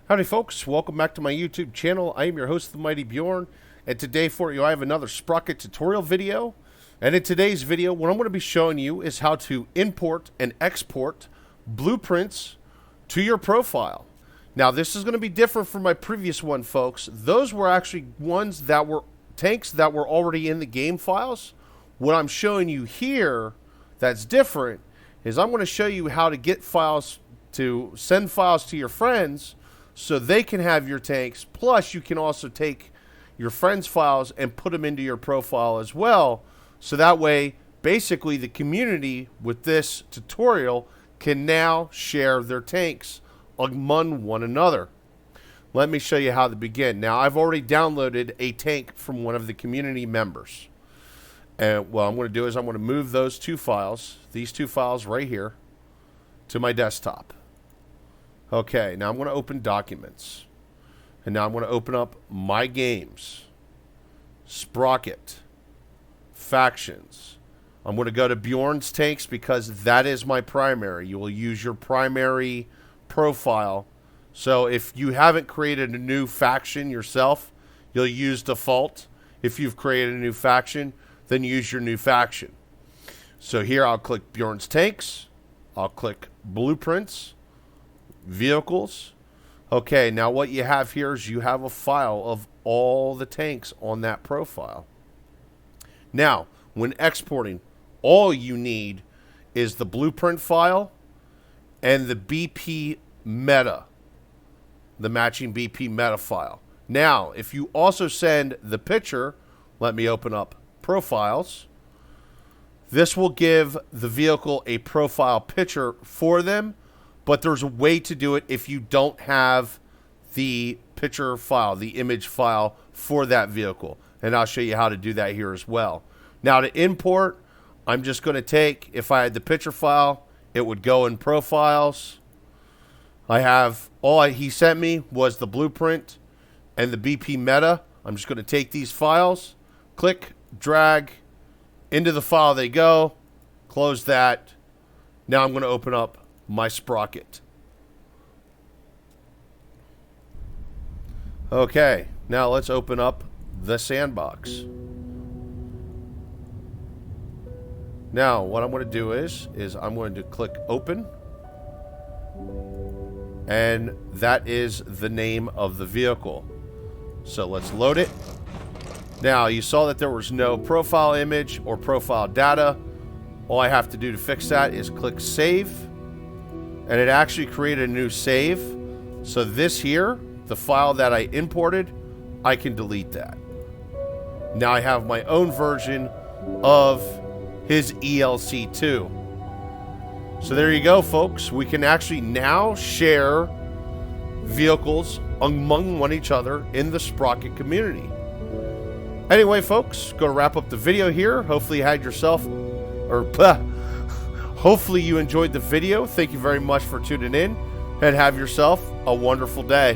Howdy folks, welcome back to my YouTube channel. I am your host, the Mighty Bjorn, and today for you I have another Sprocket tutorial video. And in today's video, what I'm going to be showing you is how to import and export blueprints to your profile. Now this is going to be different from my previous one, folks. Those were actually ones that were tanks that were already in the game files. What I'm showing you here that's different is I'm going to show you how to get files, to send files to your friends so they can have your tanks. Plus, you can also take your friends' files and put them into your profile as well. So that way, basically, the community with this tutorial can now share their tanks among one another. Let me show you how to begin. Now, I've already downloaded a tank from one of the community members. And what I'm going to do is I'm going to move those two files, these two files right here, to my desktop. Okay, now I'm going to open Documents. And now I'm going to open up My Games, Sprocket, Factions. I'm going to go to Bjorn's Tanks because that is my primary. You will use your primary profile. So if you haven't created a new faction yourself, you'll use default. If you've created a new faction, then use your new faction. So here I'll click Bjorn's Tanks. I'll click Blueprints. Vehicles. Okay, now what you have here is you have a file of all the tanks on that profile. Now, when exporting, all you need is the blueprint file and the BP meta, the matching BP meta file. Now, if you also send the picture, let me open up profiles. This will give the vehicle a profile picture for them. But there's a way to do it if you don't have the picture file, the image file for that vehicle. And I'll show you how to do that here as well. Now to import, I'm just going to take, if I had the picture file, it would go in profiles. I have, he sent me was the blueprint and the BP meta. I'm just going to take these files, click, drag, into the file they go, close that. Now I'm going to open up my Sprocket. Okay, now let's open up the sandbox. Now what I'm going to do is I'm going to click open, and that is the name of the vehicle. So let's load it. Now you saw that there was no profile image or profile data. All I have to do to fix that is click save. And it actually created a new save. So this here, the file that I imported, I can delete that. Now I have my own version of his ELC2. So there you go, folks. We can actually now share vehicles among one each other in the Sprocket community. Anyway, folks, going to wrap up the video here. Hopefully you had yourself, hopefully you enjoyed the video. Thank you very much for tuning in, and have yourself a wonderful day.